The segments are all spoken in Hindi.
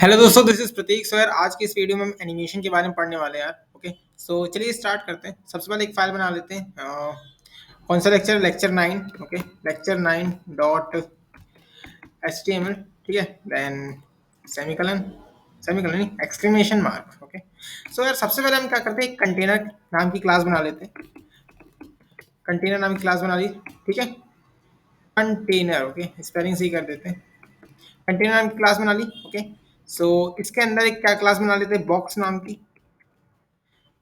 हेलो दोस्तों, दिस इज प्रतीक। सो यार, आज की इस वीडियो में हम एनिमेशन के बारे में पढ़ने वाले हैं यार। ओके, सो चलिए स्टार्ट करते हैं। सबसे पहले एक फाइल बना लेते हैं। कौन सा lecture? Lecture 9। Okay, lecture 9 dot HTML। ठीक है, देन सेमीकलन, सेमीकलन नहीं, एक्सक्लेमेशन मार्क। ओके, सो यार सबसे पहले हम क्या करते हैं, एक कंटेनर नाम की क्लास बना लेते हैं। कंटेनर नाम की क्लास बना ली। ठीक है, कंटेनर। ओके, स्पेलिंग सही कर देते हैं। कंटेनर नाम की क्लास बना ली। ओके, सो इसके अंदर एक क्या क्लास बना लेते हैं, बॉक्स नाम की।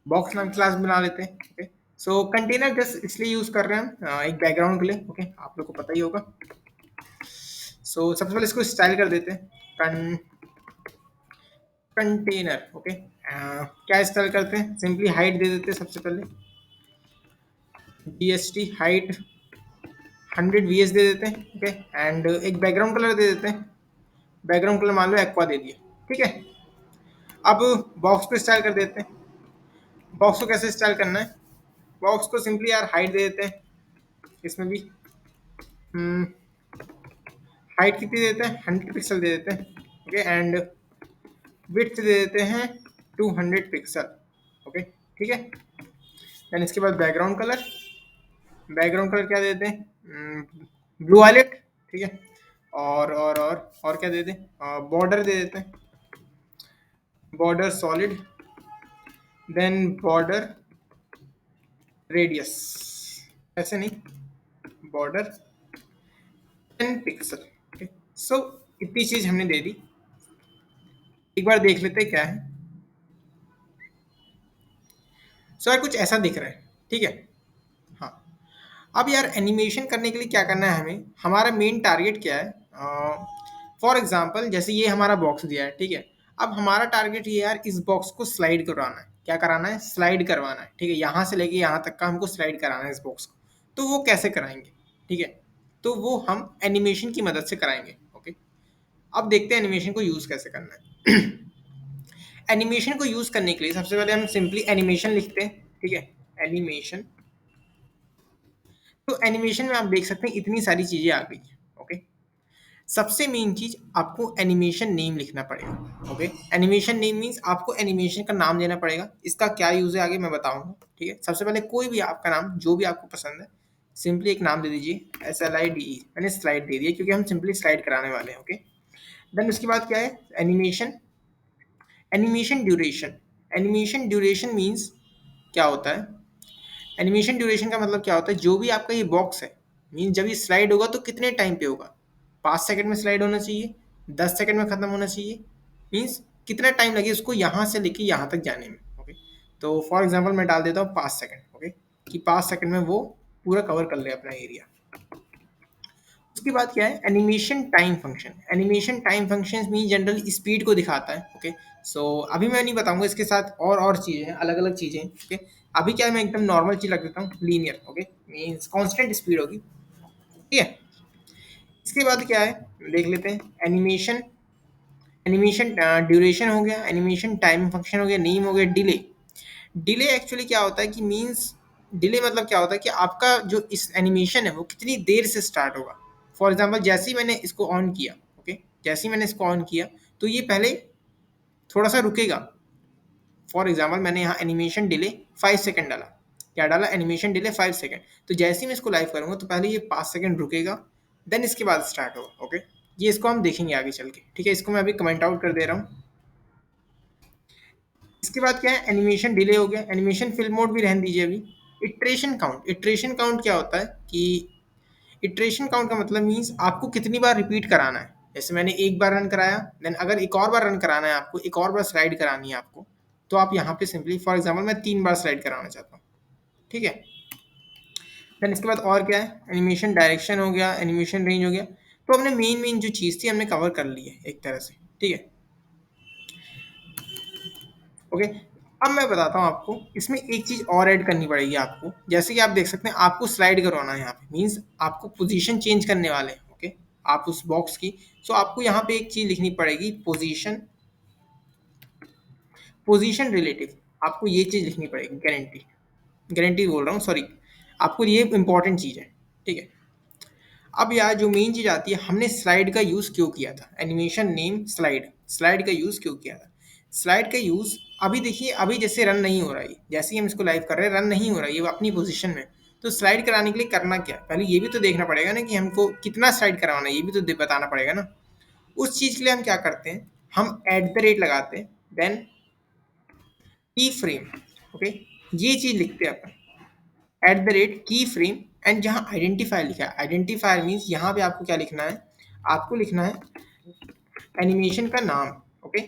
बॉक्स नाम क्लास बना लेते हैं। ओके, सो कंटेनर जस्ट इसलिए यूज कर रहे हैं हम एक बैकग्राउंड के लिए। ओके, आप लोग को पता ही होगा। सो सबसे पहले इसको स्टाइल कर देते हैं, कंटेनर। ओके, क्या स्टाइल करते हैं, सिंपली हाइट दे देते हैं। सबसे पहले DST हाइट 100 VS दे देते हैं। ओके, एंड एक बैकग्राउंड कलर दे देते हैं। बैकग्राउंड कलर मान लो एक्वा दे दिए। ठीक है, अब बॉक्स को स्टाइल कर देते हैं। बॉक्स को कैसे स्टाइल करना है, बॉक्स को सिंपली यार हाइट दे देते हैं। इसमें भी हाइट कितनी देते हैं, 100 पिक्सल दे देते हैं। ओके, एंड विड्थ दे देते हैं 200 पिक्सल। ओके, ठीक है। देन इसके बाद बैकग्राउंड कलर, बैकग्राउंड कलर क्या देते हैं, ब्लू वायलेट। ठीक है, और क्या देते हैं, बॉर्डर दे देते हैं, border solid. Then border radius, ऐसे नहीं, बॉर्डर 10 पिक्सल। ओके, सो इतनी चीज हमने दे दी। एक बार देख लेते हैं क्या है। सो यार कुछ ऐसा दिख रहा है। ठीक है, हाँ। अब यार एनिमेशन करने के लिए क्या करना है हमें, हमारा मेन टारगेट क्या है। फॉर एग्जांपल जैसे ये हमारा बॉक्स दिया है। ठीक है, अब हमारा टारगेट ये यार इस बॉक्स को स्लाइड करवाना है। क्या कराना है, स्लाइड करवाना है। ठीक है, यहाँ से लेके यहाँ तक का हमको स्लाइड कराना है इस बॉक्स को। तो वो कैसे कराएंगे? ठीक है, तो वो हम एनिमेशन की मदद से कराएंगे। ओके, अब देखते हैं एनिमेशन को यूज कैसे करना है। एनिमेशन को यूज करने के लिए सबसे पहले हम सिंपली एनिमेशन लिखते हैं। ठीक है, एनिमेशन। तो एनिमेशन में आप देख सकते हैं इतनी सारी चीजें आ गई। ओके, सबसे मेन चीज आपको एनिमेशन नेम लिखना पड़ेगा। ओके, एनिमेशन नेम मीन्स आपको एनिमेशन का नाम देना पड़ेगा। इसका क्या यूज है आगे मैं बताऊंगा। ठीक है, सबसे पहले कोई भी आपका नाम जो भी आपको पसंद है, सिंपली एक नाम दे दीजिए। SLIDE, मैंने स्लाइड दे दिया क्योंकि हम सिंपली स्लाइड कराने वाले हैं। ओके, देन उसके बाद क्या है, animation. Animation duration, animation duration means क्या होता है, एनिमेशन ड्यूरेशन का मतलब क्या होता है, जो भी आपका ये बॉक्स है, मीन जब ये स्लाइड होगा तो कितने टाइम पे होगा। 5 सेकंड में स्लाइड होना चाहिए, 10 सेकंड में खत्म होना चाहिए, मीन्स कितना टाइम लगे उसको यहाँ से लेके यहाँ तक जाने में। ओके, तो फॉर एग्जाम्पल मैं डाल देता हूँ 5 सेकंड। ओके, कि 5 सेकंड में वो पूरा कवर कर ले अपना एरिया। उसके बाद क्या है, animation time function. Animation time function mean general speed को दिखाता है। ओके, सो अभी मैं नहीं बताऊंगा, इसके साथ और चीजें हैं, अलग अलग चीजें। ओके, अभी क्या है, मैं एकदम नॉर्मल चीज रख देता हूँ, linear. Okay, means constant speed होगी। ठीक है, इसके बाद क्या है, देख लेते हैं एनिमेशन। एनिमेशन ड्यूरेशन हो गया, एनिमेशन टाइम फंक्शन हो गया, नेम हो गया, डिले। डिले एक्चुअली क्या होता है कि मीन्स, डिले मतलब क्या होता है कि आपका जो इस एनिमेशन है वो कितनी देर से स्टार्ट होगा। फॉर एग्जांपल जैसे ही मैंने इसको ऑन किया। ओके, जैसे ही मैंने इसको ऑन किया तो ये पहले थोड़ा सा रुकेगा। फॉर एग्जांपल मैंने यहाँ एनिमेशन डिले 5 सेकंड डाला। क्या डाला, एनिमेशन डिले 5 सेकंड। तो जैसे ही मैं इसको लाइव करूंगा तो पहले ये 5 सेकंड रुकेगा, देन इसके बाद स्टार्ट होगा। ओके, ये इसको हम देखेंगे आगे चल के। ठीक है, इसको मैं अभी कमेंट आउट कर दे रहा हूँ। इसके बाद क्या है, एनिमेशन डिले हो गया, एनिमेशन फिल्म मोड भी रहने दीजिए अभी। इटरेशन काउंट, इटरेशन काउंट क्या होता है कि इटरेशन काउंट का मतलब मीन्स आपको कितनी बार रिपीट कराना है। जैसे मैंने एक बार रन कराया, देन अगर एक और बार रन कराना है आपको, एक और बार स्लाइड करानी है आपको, तो आप यहाँ पे सिंपली फॉर एग्जाम्पल मैं 3 बार स्लाइड कराना चाहता हूँ। ठीक है, देन इसके बाद और क्या है, एनिमेशन डायरेक्शन हो गया, एनिमेशन रेंज हो गया। तो हमने मेन मेन जो चीज़ थी हमने कवर कर ली है एक तरह से। ठीक है, ओके। अब मैं बताता हूँ आपको, इसमें एक चीज़ और ऐड करनी पड़ेगी आपको। जैसे कि आप देख सकते हैं आपको स्लाइड करवाना है यहाँ पे, मीन्स आपको पोजीशन चेंज करने वाले हैं। ओके, आप उस बॉक्स की, सो आपको यहाँ पे एक चीज़ लिखनी पड़ेगी, पोजीशन, पोजीशन रिलेटिव। आपको ये चीज़ लिखनी पड़ेगी, गारंटी, गारंटी बोल रहा हूँ, सॉरी। आपको ये इंपॉर्टेंट चीज़ है। ठीक है, अब यार जो मेन चीज़ आती है, हमने स्लाइड का यूज़ क्यों किया था? एनिमेशन नेम स्लाइड, स्लाइड का यूज़ क्यों किया था? स्लाइड का यूज़, अभी देखिए, अभी जैसे रन नहीं हो रहा है, जैसे ही हम इसको लाइव कर रहे हैं रन नहीं हो रहा है, ये अपनी पोजीशन में। तो स्लाइड कराने के लिए करना क्या है? पहले ये भी तो देखना पड़ेगा ना कि हमको कितना स्लाइड करवाना है, ये भी तो बताना पड़ेगा ना। उस चीज़ के लिए हम क्या करते हैं, हम एट द रेट लगाते हैं, देन की फ्रेम, ओके, ये चीज़ लिखते हैं अपन, एट द रेट की फ्रेम, एंड जहाँ आइडेंटिफायर लिखा है, आइडेंटिफायर मीन्स यहाँ पे आपको क्या लिखना है, आपको लिखना है एनिमेशन का नाम, ओके।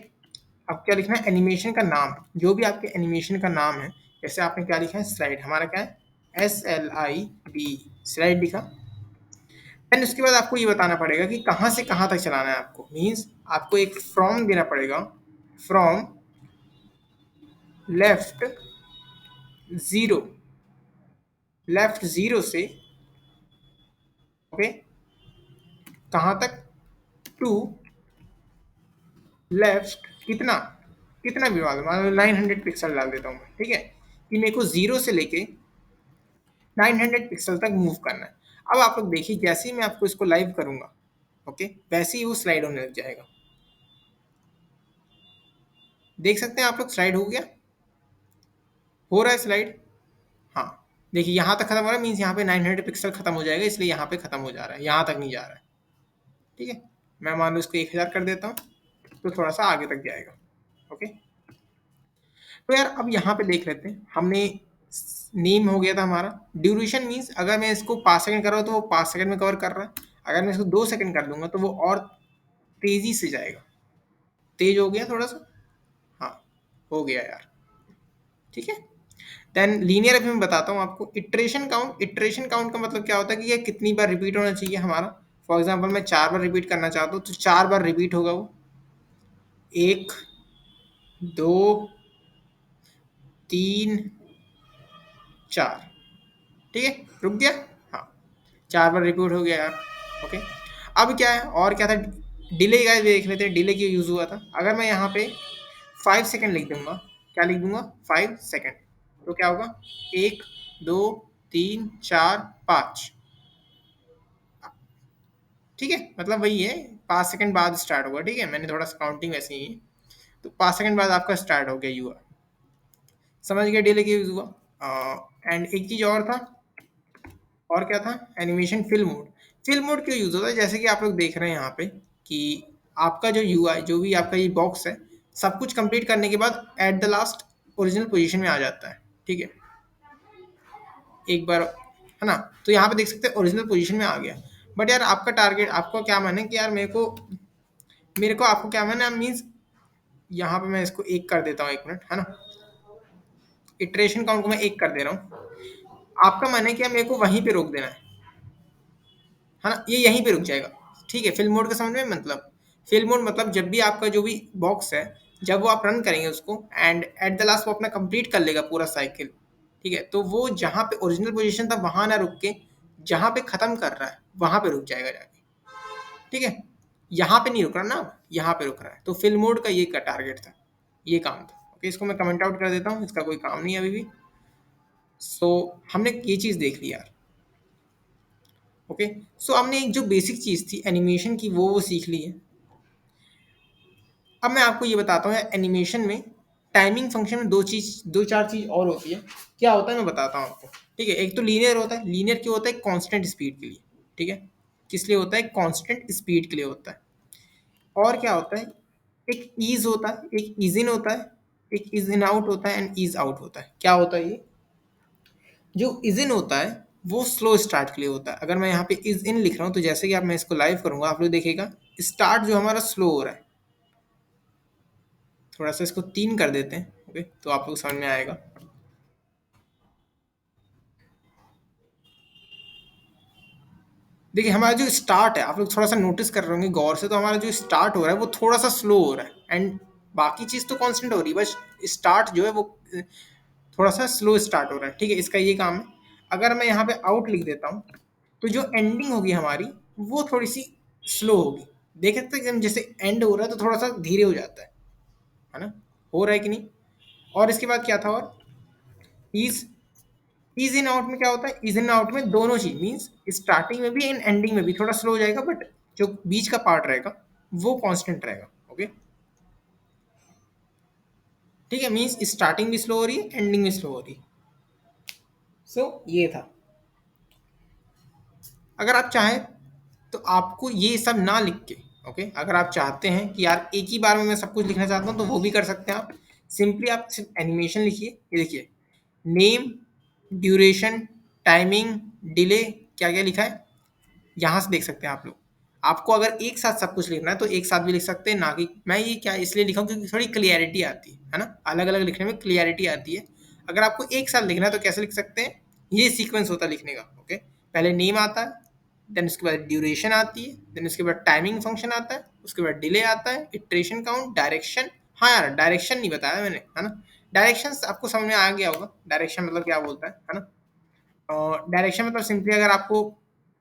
अब क्या लिखना है, एनिमेशन का नाम, जो भी आपके एनिमेशन का नाम है। जैसे आपने क्या लिखा है, स्लाइड, हमारा क्या है, SLID, स्लाइड लिखा। देन उसके बाद आपको ये बताना पड़ेगा कि कहाँ से कहाँ तक चलाना है आपको, मीन्स आपको एक फ्रॉम देना पड़ेगा, from left zero, left zero से, ओके, कहाँ तक, टू लेफ्ट कितना, कितना भी मान लो 900 पिक्सल डाल देता हूँ मैं, ठीक है, कि मेरे को जीरो से लेके 900 पिक्सल तक मूव करना है। अब आप लोग देखिए, जैसे ही मैं आपको इसको लाइव करूंगा, ओके, वैसे ही वो स्लाइड होने लग जाएगा। देख सकते हैं आप लोग, स्लाइड हो गया, हो रहा है स्लाइड। हाँ, देखिए यहाँ तक खत्म हो रहा है, मीन्स यहाँ पे 900 पिक्सल खत्म हो जाएगा, इसलिए यहाँ पे खत्म हो जा रहा है, यहाँ तक नहीं जा रहा है, ठीक है। मैं मान लो इसको 1000 कर देता हूँ, तो थोड़ा सा आगे तक जाएगा, ओके। तो यार अब यहाँ पे देख लेते हैं, हमने नेम हो गया था हमारा। ड्यूरेशन मीन्स अगर मैं इसको 5 सेकंड कर रहा हूँ तो वो 5 सेकंड में कवर कर रहा है, अगर मैं इसको 2 सेकंड कर दूंगा तो वो और तेजी से जाएगा, तेज हो गया थोड़ा सा, हाँ, हो गया यार, ठीक है। देन लीनियर अभी मैं बताता हूँ आपको, इटरेशन काउंट, इटरेशन काउंट का मतलब क्या होता है कि ये कितनी बार रिपीट होना चाहिए हमारा। फॉर एग्जांपल मैं 4 बार रिपीट करना चाहता हूँ तो 4 बार रिपीट होगा वो, 1 2 3 4, ठीक है, रुक गया, हाँ, 4 बार रिपीट हो गया यार, ओके। अब क्या है, और क्या था, डिले का देख लेते हैं, डिले क्यों यूज़ हुआ था। अगर मैं यहाँ पे 5 सेकंड लिख दूंगा, क्या लिख दूंगा, 5 सेकंड, तो क्या होगा, 1 2 3 4 5, ठीक है, मतलब वही है, 5 सेकंड बाद स्टार्ट होगा, ठीक है, मैंने थोड़ा सा काउंटिंग वैसे ही है, तो 5 सेकंड बाद आपका स्टार्ट हो गया युआ, समझ गया डिले क्यों यूज़ हुआ। एंड एक चीज़ और था, और क्या था, animation fill mode, fill mode क्यों यूज़ होता है, जैसे कि आप लोग देख रहे हैं यहाँ पे कि आपका जो यूआई, जो भी आपका ये बॉक्स है, सब कुछ कंप्लीट करने के बाद at the last original position में आ जाता है, ठीक है, एक बार, है ना। तो यहाँ पे देख सकते हैं ओरिजिनल पोजीशन में आ गया। बट यार आपका टारगेट, आपको क्या माने कि यार मेरे को आपको क्या माने, मीन्स यहाँ पे मैं इसको 1 कर देता हूँ, 1 मिनट, है ना, इटरेशन काउंट को मैं 1 कर दे रहा हूँ। आपका मन है कि यार मेरे को वहीं पे रोक देना है ना, ये यहीं पे रुक जाएगा, ठीक है। फिल्म मोड का समझ में मतलब, फिल्म मोड मतलब जब भी आपका जो भी बॉक्स है, जब वो आप रन करेंगे उसको, एंड एट द लास्ट वो अपना कंप्लीट कर लेगा पूरा साइकिल, ठीक है, तो वो जहाँ पे ओरिजिनल पोजीशन था वहां ना रुक के, जहाँ पे खत्म कर रहा है वहां पे रुक जाएगा जाके, ठीक है। यहाँ पे नहीं रुक रहा ना, यहाँ पे रुक रहा है, तो फिल्म मोड का ये का टारगेट था, ये काम था, ओके। इसको मैं कमेंट आउट कर देता हूँ, इसका कोई काम नहीं है अभी भी। सो हमने ये चीज़ देख ली यार, ओके। सो हमने एक जो बेसिक चीज़ थी एनिमेशन की, वो सीख ली है। अब मैं आपको ये बताता हूँ, एनिमेशन में टाइमिंग फंक्शन में दो चार चीज़ और होती है। क्या होता है मैं बताता हूँ आपको, ठीक है। एक तो लीनियर होता है, लीनियर क्यों होता है, कांस्टेंट स्पीड के लिए, ठीक है। किस लिए होता है, कांस्टेंट स्पीड के लिए होता है। और क्या होता है, एक ईज होता है, एक ईज इन होता है, एक ईज इन आउट होता है, एंड ईज आउट होता है। क्या होता है ये, जो इज इन होता है वो स्लो स्टार्ट के लिए होता है। अगर मैं यहाँ पे इज इन लिख रहा हूँ तो जैसे कि आप, मैं इसको लाइव करूंगा, आप लोग देखिएगा स्टार्ट जो हमारा स्लो हो रहा है। थोड़ा सा इसको 3 कर देते हैं, ओके, तो आप लोग समझ में आएगा। देखिए हमारा जो स्टार्ट है, आप लोग थोड़ा सा नोटिस कर रहे होंगे गौर से, तो हमारा जो स्टार्ट हो रहा है वो थोड़ा सा स्लो हो रहा है, एंड बाकी चीज़ तो कांस्टेंट हो रही है, बस स्टार्ट जो है वो थोड़ा सा स्लो स्टार्ट हो रहा है, ठीक है, इसका ये काम है। अगर मैं यहाँ पे आउट लिख देता हूँ तो जो एंडिंग होगी हमारी, वो थोड़ी सी स्लो होगी। देख सकते हैं कि हम जैसे एंड हो रहा है तो थोड़ा सा धीरे हो जाता है ना, हो रहा है कि नहीं। और इसके बाद क्या था, और ईज, ईज इन आउट में क्या होता है, ईज इन आउट में दोनों चीज मीन्स स्टार्टिंग में भी एंड एंडिंग में भी थोड़ा स्लो हो जाएगा, बट जो बीच का पार्ट रहेगा वो कांस्टेंट रहेगा। ओके, ठीक है, मीन्स स्टार्टिंग भी स्लो हो रही है, एंडिंग भी स्लो हो रही है। सो ये था। अगर आप चाहें तो आपको ये सब ना लिख के, ओके, अगर आप चाहते हैं कि यार एक ही बार में मैं सब कुछ लिखना चाहता हूँ तो वो भी कर सकते हैं आप। सिंपली आप सिर्फ एनिमेशन लिखिए, ये देखिए, नेम, ड्यूरेशन, टाइमिंग, डिले, क्या क्या लिखा है यहाँ से देख सकते हैं आप लोग। आपको अगर एक साथ सब कुछ लिखना है तो एक साथ भी लिख सकते हैं, ना कि मैं ये क्या इसलिए लिखा हूँ क्योंकि थोड़ी क्लियरिटी आती है ना, अलग अलग लिखने में क्लियरिटी आती है। अगर आपको एक साथ लिखना है तो कैसे लिख सकते हैं, ये सीक्वेंस होता है लिखने का। ओके, पहले नेम आता है, देन उसके बाद ड्यूरेशन आती है, देन उसके बाद टाइमिंग फंक्शन आता है, उसके बाद डिले आता है, इटरेशन काउंट, डायरेक्शन। हाँ यार, डायरेक्शन नहीं बताया मैंने, है ना। डायरेक्शन आपको समझ में आ गया होगा, डायरेक्शन मतलब क्या बोलता है ना। डायरेक्शन मतलब सिंपली अगर आपको,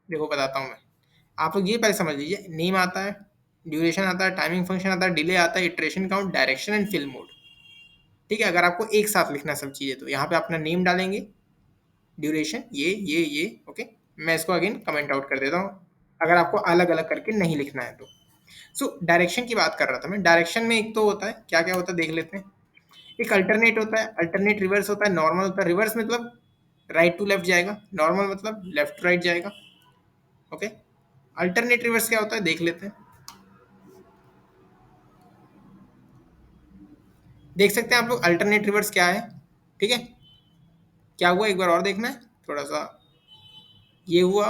देखो बताता हूँ मैं, आप लोग ये पहले समझ लीजिए, नेम आता है, ड्यूरेशन आता है, टाइमिंग फंक्शन आता है, डिले आता है, iteration count, direction and fill mode. ठीक है, अगर आपको एक साथ लिखना सब चीज़ें तो यहाँ पे अपना नेम डालेंगे, ड्यूरेशन ये ओके। मैं इसको अगेन कमेंट आउट कर देता हूँ अगर आपको अलग अलग करके नहीं लिखना है तो। सो डायरेक्शन की बात कर रहा था मैं। डायरेक्शन में एक तो होता है, क्या क्या होता है देख लेते हैं। एक अल्टरनेट होता है, अल्टरनेट रिवर्स होता है, नॉर्मल होता है। रिवर्स मतलब राइट टू लेफ्ट जाएगा, नॉर्मल मतलब लेफ्ट टू राइट जाएगा। ओके, अल्टरनेट रिवर्स क्या होता है देख लेते हैं। देख सकते हैं आप लोग अल्टरनेट रिवर्स क्या है। ठीक है, क्या हुआ एक बार और देखना है थोड़ा सा। ये हुआ,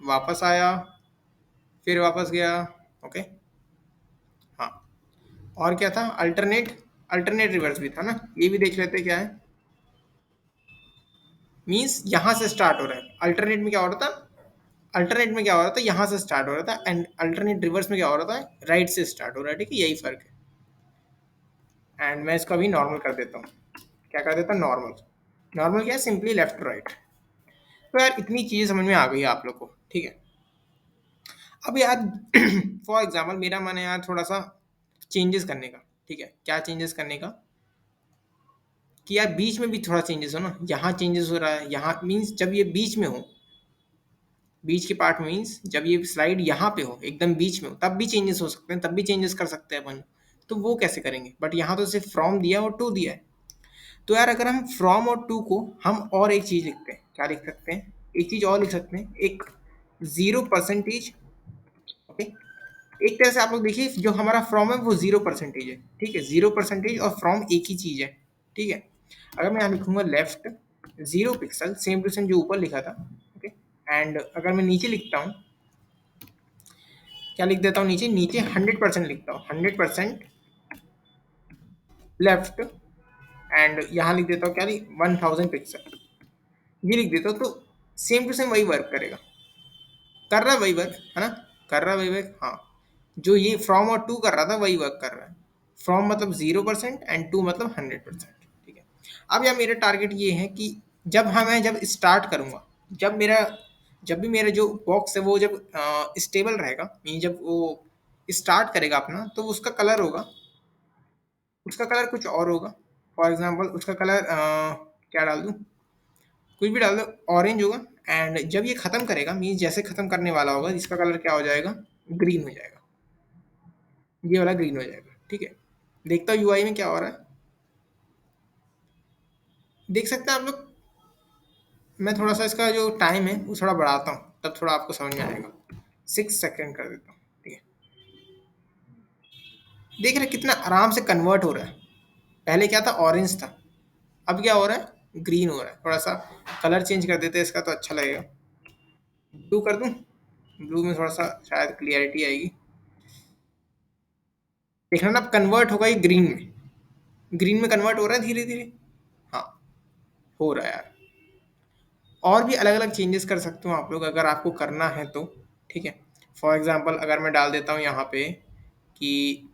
वापस आया, फिर वापस गया। ओके, हाँ, और क्या था, अल्टरनेट, अल्टरनेट रिवर्स भी था ना, ये भी देख लेते हैं क्या है। मीन्स यहाँ से स्टार्ट हो रहा है, अल्टरनेट में क्या हो रहा था, अल्टरनेट में क्या हो रहा था, यहाँ से स्टार्ट हो रहा था, एंड अल्टरनेट रिवर्स में क्या हो रहा था, राइट से स्टार्ट हो रहा है। ठीक है, यही फर्क है। एंड मैं इसको अभी नॉर्मल कर देता हूँ। क्या कर देता हूँ, नॉर्मल। नॉर्मल क्या है, सिंपली लेफ्ट टू राइट। तो यार इतनी चीज़ें समझ में आ गई आप लोग को। ठीक है, अब यार फॉर एग्जाम्पल मेरा मन है यार थोड़ा सा चेंजेस करने का। ठीक है, क्या चेंजेस करने का, कि यार बीच में भी थोड़ा चेंजेस हो ना, यहाँ चेंजेस हो रहा है, यहाँ मीन्स जब ये बीच में हो, बीच के पार्ट मीन्स जब ये स्लाइड यहाँ पे हो, एकदम बीच में हो, तब भी चेंजेस हो सकते हैं, तब भी चेंजेस कर सकते हैं अपन। तो वो कैसे करेंगे, बट यहाँ तो सिर्फ फ्रॉम दिया और टू दिया है। तो यार अगर हम फ्रॉम और टू को हम और एक चीज़ लिखते हैं, क्या लिख सकते हैं, एक चीज़ और लिख सकते हैं, एक 0%। ओके, एक तरह से आप लोग देखिए जो हमारा फ्रॉम है वो 0% है। ठीक है, 0% और फ्रॉम एक ही चीज़ है। ठीक है, अगर मैं यहाँ लिखूंगा left 0 pixel, same to same जो ऊपर लिखा था। ओके, एंड अगर मैं नीचे लिखता हूँ, क्या लिख देता हूँ नीचे, नीचे 100% लिखता हूँ, 100% लेफ्ट, एंड यहाँ लिख देता हूँ क्या, 1000 पिक्सल, ये लिख देता हूँ। तो सेम टू सेम वही वर्क करेगा, कर रहा है वही वर्क, है ना, कर रहा है वही वर्क। हाँ, जो ये फ्रॉम और टू कर रहा था वही वर्क कर रहा है। फ्रॉम मतलब 0% एंड टू मतलब 100%। ठीक है, अब यार मेरा टारगेट ये है कि जब स्टार्ट करूँगा, जब भी मेरा जो बॉक्स है वो जब स्टेबल रहेगा, मीन जब वो स्टार्ट करेगा अपना, तो उसका कलर होगा, उसका कलर कुछ और होगा। फॉर एग्जांपल उसका कलर क्या डाल दूँ, कुछ भी डाल दो, ऑरेंज होगा। एंड जब ये खत्म करेगा, मीन्स जैसे खत्म करने वाला होगा, इसका कलर क्या हो जाएगा, ग्रीन हो जाएगा, ये वाला ग्रीन हो जाएगा। ठीक है, देखता हूँ यूआई में क्या हो रहा है, देख सकते हैं आप लोग। मैं थोड़ा सा इसका जो टाइम है वो थोड़ा बढ़ाता हूँ, तब थोड़ा आपको समझ में आएगा। 6 सेकेंड कर देता हूँ। ठीक है, देख रहे कितना आराम से कन्वर्ट हो रहा है। पहले क्या था, ऑरेंज था, अब क्या हो रहा है, ग्रीन हो रहा है। थोड़ा सा कलर चेंज कर देते हैं इसका तो अच्छा लगेगा। ब्लू कर दूँ, ब्लू में थोड़ा सा शायद क्लियरिटी आएगी। देखना ना, अब कन्वर्ट होगा ये ग्रीन में, ग्रीन में कन्वर्ट हो रहा है धीरे धीरे। हाँ, हो रहा है यार। और भी अलग अलग चेंजेस कर सकते हो आप लोग अगर आपको करना है तो। ठीक है, फॉर एग्जांपल अगर मैं डाल देता हूँ यहाँ पे कि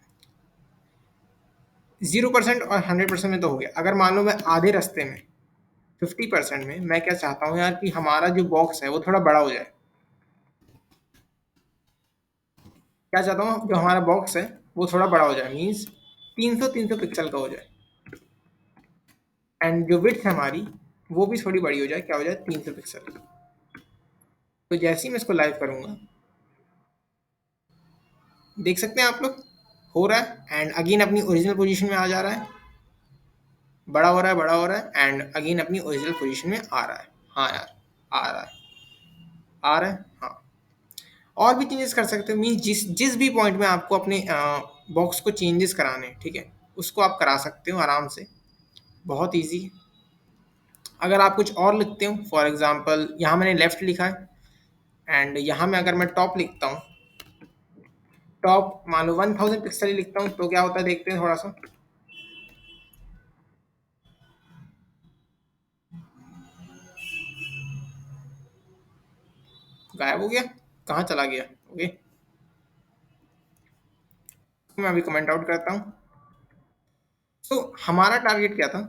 0% और 100% में तो हो गया। अगर मान लो मैं आधे रास्ते में 50% में, मैं क्या चाहता हूँ यार कि हमारा जो बॉक्स है वो थोड़ा बड़ा हो जाए। क्या चाहता हूँ, जो हमारा बॉक्स है वो थोड़ा बड़ा हो जाए, मीन्स 300 पिक्सल का हो जाए। एंड जो विड्थ है हमारी वो भी थोड़ी बड़ी हो जाए, क्या हो जाए 300 पिक्सल। तो जैसे ही मैं इसको लाइव करूँगा, देख सकते हैं आप लोग, हो रहा है एंड अगेन अपनी ओरिजिनल पोजीशन में आ जा रहा है, बड़ा हो रहा है, बड़ा हो रहा है एंड अगेन अपनी ओरिजिनल पोजीशन में आ रहा है। हाँ यार, आ रहा है, आ रहा है, हाँ। और भी चेंजेस कर सकते हो, मीन्स जिस जिस भी पॉइंट में आपको अपने बॉक्स को चेंजेस कराने हैं, ठीक है, उसको आप करा सकते हो आराम से, बहुत ईजी। अगर आप कुछ और लिखते हो, फॉर एग्जांपल यहाँ मैंने लेफ्ट लिखा है एंड यहाँ में अगर मैं टॉप लिखता हूँ, टॉप मान लो 1000 पिक्सल ही लिखता हूँ, तो क्या होता है देखते हैं थोड़ा सा। गायब हो गया, कहाँ चला गया? ओके, मैं अभी कमेंट आउट करता हूँ। तो हमारा टारगेट क्या था,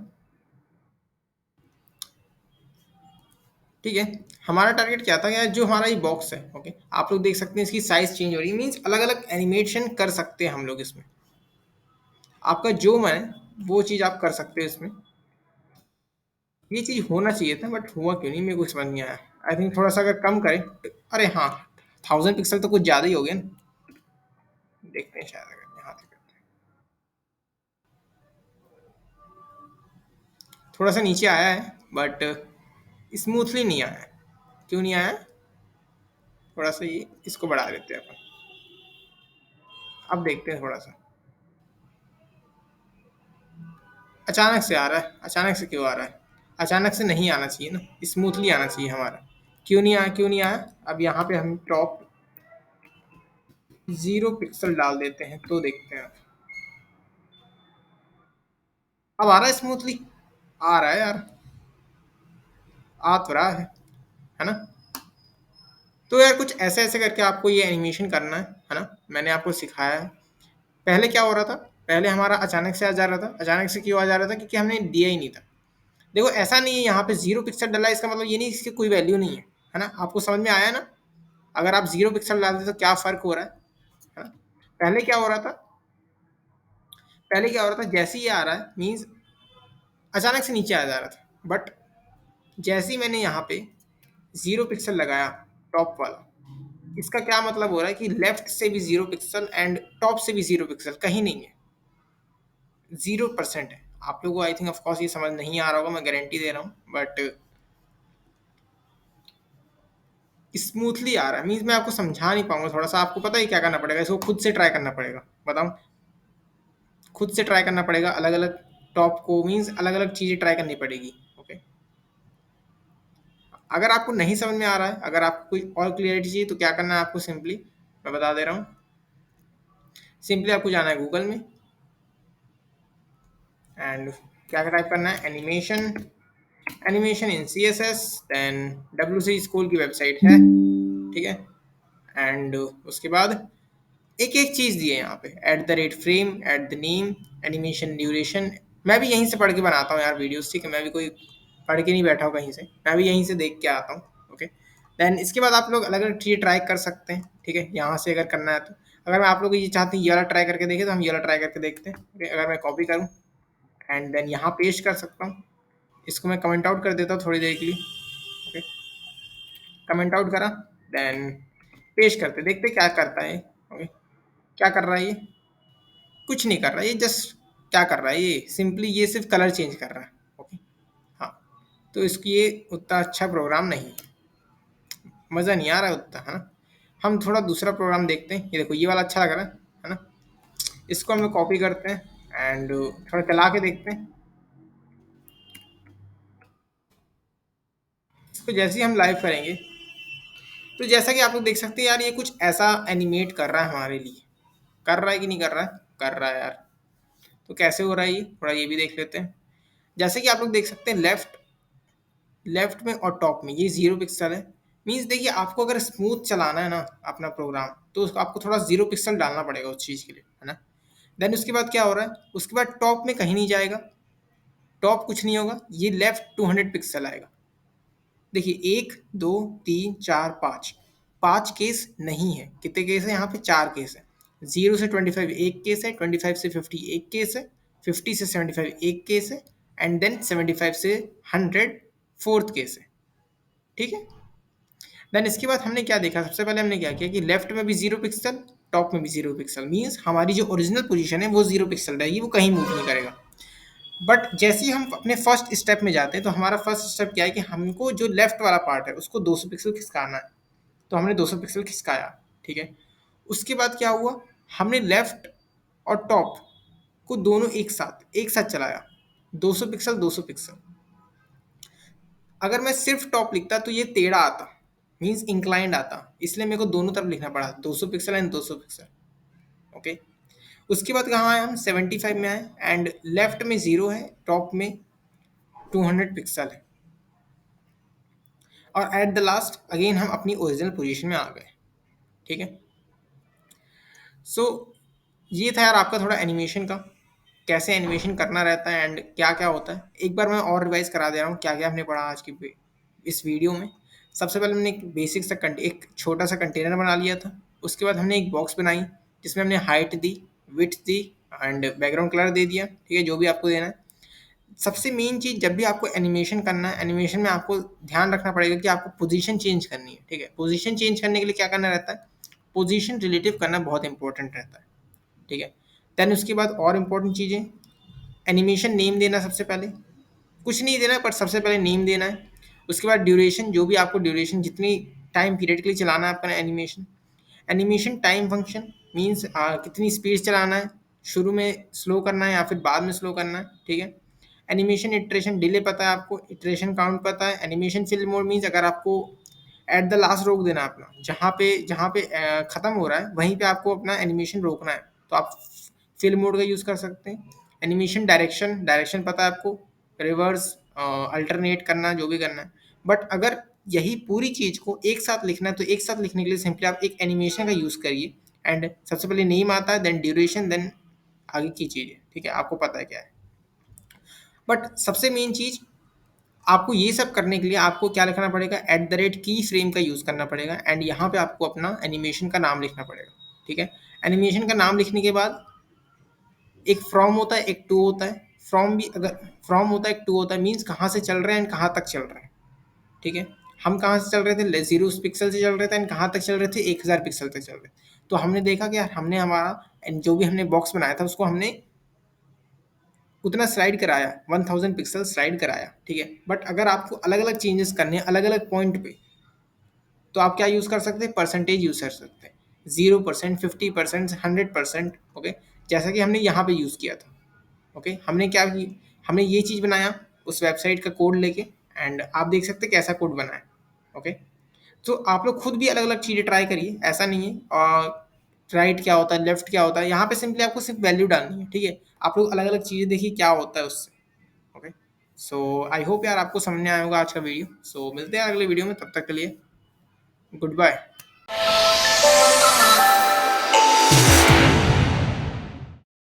ठीक है, हमारा टारगेट क्या था यार, जो हमारा ये बॉक्स है, ओके, आप लोग देख सकते हैं इसकी साइज चेंज हो रही है, मीन्स अलग अलग एनिमेशन कर सकते हैं हम लोग इसमें। आपका जो मन है वो चीज़ आप कर सकते हो इसमें। ये चीज़ होना चाहिए था बट हुआ क्यों नहीं, मेरे को समझ नहीं आया। आई थिंक थोड़ा सा अगर कम करें, अरे हाँ, 1000 पिक्सल तो कुछ ज़्यादा ही हो गया ना। देखते हैं शायद अगर यहाँ से करते हैं। थोड़ा सा नीचे आया है बट स्मूथली नहीं आया है। क्यों नहीं आया? थोड़ा सा ये इसको बढ़ा देते हैं अपन। अब देखते हैं थोड़ा सा। अचानक से आ रहा है, अचानक से क्यों आ रहा है? अचानक से नहीं आना चाहिए ना, स्मूथली आना चाहिए हमारा। क्यों नहीं आया, क्यों नहीं आया? अब यहाँ पे हम टॉप 0 पिक्सल डाल देते हैं तो देखते हैं। अब आ रहा है स्मूथली, आ रहा है यार, आ तो रहा है ना? तो यार कुछ ऐसे ऐसे करके आपको ये एनिमेशन करना है ना? मैंने आपको सिखाया है। पहले क्या हो रहा था, पहले हमारा अचानक से आ जा रहा था। अचानक से क्यों आ जा रहा था? क्योंकि हमने दिया ही नहीं था। देखो ऐसा नहीं है यहाँ पे 0 पिक्सल डला है, इसका मतलब ये नहीं इसकी कोई वैल्यू नहीं है ना? आपको समझ में आया ना? अगर आप 0 पिक्सल डालते तो क्या फ़र्क हो रहा है ना? पहले क्या हो रहा था, पहले क्या हो रहा था, जैसे ही ये आ रहा है मीन्स अचानक से नीचे आ जा रहा था, बट जैसे ही मैंने यहाँ पे 0 पिक्सल लगाया टॉप वाला, इसका क्या मतलब हो रहा है कि लेफ्ट से भी 0 पिक्सल एंड टॉप से भी 0 पिक्सल, कहीं नहीं है, 0% है। आप लोगों को आई थिंक ऑफकोर्स ये समझ नहीं आ रहा होगा, मैं गारंटी दे रहा हूँ, बट स्मूथली आ रहा है। मीन्स मैं आपको समझा नहीं पाऊंगा, थोड़ा सा आपको पता ही क्या करना पड़ेगा, इसको खुद से ट्राई करना पड़ेगा। बताऊँ? खुद से ट्राई करना पड़ेगा, अलग अलग टॉप को, मीन्स अलग अलग चीज़ें ट्राई करनी पड़ेगी। ओके, अगर आपको नहीं समझ में आ रहा है, अगर आपको कोई और क्लियरिटी चाहिए तो क्या करना है आपको, सिंपली मैं बता दे रहा हूँ। सिंपली आपको जाना है गूगल में एंड क्या टाइप करना है, animation, animation in C S S, then W C school की वेबसाइट है, ठीक है। एंड उसके बाद एक एक चीज़ दी है यहाँ पे, at the rate frame, at the name, animation duration. मैं भी यहीं से पढ़ के बनाता हूँ यार वीडियोस, ठीक है, मैं भी कोई पढ़ के नहीं बैठा हूँ कहीं से, मैं भी यहीं से देख के आता हूँ। ओके, देन इसके बाद आप लोग अलग अलग चीज़ें ट्राई कर सकते हैं, ठीक है, यहाँ से अगर करना है तो। अगर मैं आप लोग ये चाहते हैं ये वाला ट्राई करके देखें तो हम ये वाला ट्राई करके देखते हैं। ओके, अगर मैं कॉपी करूँ एंड देन यहाँ पेस्ट कर सकता हूँ, इसको मैं कमेंट आउट कर देता हूँ थोड़ी देर के लिए। ओके, कमेंट आउट करा, देन पेस्ट करते देखते क्या करता है। ओके, क्या कर रहा है ये? कुछ नहीं कर रहा है ये, जस्ट क्या कर रहा है ये, सिंपली ये सिर्फ कलर चेंज कर रहा है। ओके, हाँ, तो इसकी ये उतना अच्छा प्रोग्राम नहीं है, मज़ा नहीं आ रहा है उतना, है ना? हम थोड़ा दूसरा प्रोग्राम देखते हैं, ये देखो ये वाला अच्छा लग रहा है ना? इसको हम लोग कॉपी करते हैं एंड थोड़ा चला के देखते हैं। इसको जैसे ही हम लाइव करेंगे तो जैसा कि आप लोग देख सकते हैं यार, ये कुछ ऐसा एनिमेट कर रहा है हमारे लिए। कर रहा है कि नहीं कर रहा है? कर रहा है यार। तो कैसे हो रहा है ये, थोड़ा ये भी देख लेते हैं। जैसे कि आप लोग देख सकते हैं लेफ्ट, लेफ्ट में और टॉप में ये 0 पिक्सल है। मीन्स देखिए, आपको अगर स्मूथ चलाना है ना अपना प्रोग्राम, तो आपको थोड़ा 0 पिक्सल डालना पड़ेगा उस चीज़ के लिए, है ना? देन उसके बाद क्या हो रहा है, उसके बाद टॉप में कहीं नहीं जाएगा, टॉप कुछ नहीं होगा, ये लेफ्ट 200 पिक्सल आएगा। देखिए 1 2 3 4 5, 5 केस नहीं है, कितने केस है यहाँ पे? 4 केस है। 0 से 25 एक केस है, 25 से 50 एक केस है, 50 से 75 एक केस है, एंड देन 75 से 100 फोर्थ केस है, ठीक है। देन इसके बाद हमने क्या देखा, सबसे पहले हमने क्या किया कि लेफ्ट में भी 0 पिक्सल, टॉप में भी 0 पिक्सल, मीन्स हमारी जो ओरिजिनल पोजीशन है वो 0 पिक्सल रहेगी, वो कहीं मूव नहीं करेगा। बट जैसे ही हम अपने फर्स्ट स्टेप में जाते हैं तो हमारा फर्स्ट स्टेप क्या है कि हमको जो लेफ्ट वाला पार्ट है उसको 200 पिक्सल खिसकाना है। तो हमने 200 पिक्सल खिसकाया, ठीक है। उसके बाद क्या हुआ, हमने लेफ्ट और टॉप को दोनों एक साथ चलाया, 200 पिक्सल 200 पिक्सल। अगर मैं सिर्फ टॉप लिखता तो ये टेढ़ा आता, मीन्स इंक्लाइंड आता, इसलिए मेरे को दोनों तरफ लिखना पड़ा, 200 पिक्सल एंड 200 पिक्सल। ओके। उसके बाद कहाँ आए हम, 75 में आए, एंड लेफ्ट में 0 है, टॉप में 200 पिक्सल है, और एट द लास्ट अगेन हम अपनी ओरिजिनल पोजीशन में आ गए, ठीक है। सो ये था यार आपका थोड़ा एनिमेशन का, कैसे एनिमेशन करना रहता है एंड क्या क्या होता है। एक बार मैं और रिवाइज करा दे रहा हूँ क्या क्या हमने पढ़ा आज की इस वीडियो में। सबसे पहले हमने एक बेसिक सा एक छोटा सा कंटेनर बना लिया था। उसके बाद हमने एक बॉक्स बनाई जिसमें हमने हाइट दी, विड्थ दी एंड बैकग्राउंड कलर दे दिया, ठीक है, जो भी आपको देना है। सबसे मेन चीज़, जब भी आपको एनिमेशन करना है, एनिमेशन में आपको ध्यान रखना पड़ेगा कि आपको पोजीशन चेंज करनी है, ठीक है। पोजीशन चेंज करने के लिए क्या करना रहता है, पोजीशन रिलेटिव करना बहुत इंपॉर्टेंट रहता है, ठीक है। देन उसके बाद और इम्पोर्टेंट चीज़ें, एनिमेशन नेम देना, सबसे पहले कुछ नहीं देना पर सबसे पहले नेम देना है। उसके बाद ड्यूरेशन, जो भी आपको ड्यूरेशन जितनी टाइम पीरियड के लिए चलाना है आपका animation. Animation time function means कितनी स्पीड चलाना है, शुरू में स्लो करना है या फिर बाद में स्लो करना है, ठीक है। एनिमेशन इटरेशन डिले पता है आपको, इटरेशन काउंट पता है। एनिमेशन फिल मोड मीन्स अगर आपको एट द लास्ट रोक देना है अपना, जहाँ पे ख़त्म हो रहा है वहीं पे आपको अपना एनिमेशन रोकना है, तो आप फिल मोड का यूज़ कर सकते हैं। एनिमेशन डायरेक्शन, डायरेक्शन पता है आपको, रिवर्स, अल्टरनेट करना, जो भी करना है। बट अगर यही पूरी चीज़ को एक साथ लिखना है तो एक साथ लिखने के लिए सिंपली आप एक एनिमेशन का यूज़ करिए, एंड सबसे पहले नेम आता है, देन ड्यूरेशन, देन आगे की चीज़ें, ठीक है, आपको पता है क्या है। बट सबसे मेन चीज़, आपको ये सब करने के लिए आपको क्या लिखना पड़ेगा, एट द रेट की फ्रेम का यूज़ करना पड़ेगा, एंड यहाँ पे आपको अपना एनिमेशन का नाम लिखना पड़ेगा, ठीक है। एनिमेशन का नाम लिखने के बाद एक फ्रॉम होता है, एक टू होता है। फ्रॉम भी अगर फ्रॉम होता है, एक टू होता है, मीन्स कहाँ से चल रहे हैं एंड कहाँ तक चल रहे हैं, ठीक है। हम कहाँ से चल रहे थे, 0 पिक्सल से चल रहे थे एंड कहाँ तक चल रहे थे, 1000 पिक्सल तक चल रहे थे। तो हमने देखा कि यार हमने हमारा जो भी हमने बॉक्स बनाया था उसको हमने उतना स्लाइड कराया, 1000 पिक्सल स्लाइड कराया, ठीक है। बट अगर आपको अलग अलग चेंजेस करने हैं अलग अलग पॉइंट पे, तो आप क्या यूज़ कर सकते हैं, परसेंटेज यूज़ कर सकते हैं, 0%, 50%, 100%, ओके, जैसा कि हमने यहाँ पे यूज़ किया था। ओके, हमने क्या की, हमने ये चीज़ बनाया उस वेबसाइट का कोड लेके, एंड आप देख सकते हैं कैसा कोड बना है। ओके, तो आप लोग खुद भी अलग अलग चीज़ें ट्राई करिए, ऐसा नहीं है। और राइट क्या होता है, लेफ्ट क्या होता है, यहाँ पे सिंपली आपको सिर्फ वैल्यू डालनी है, ठीक है। आप लोग अलग अलग चीज़ें देखिए क्या होता है उससे। ओके, सो आई होप यार आपको समझ में आया होगा आज का वीडियो। सो मिलते हैं अगले वीडियो में, तब तक के लिए गुड बाय।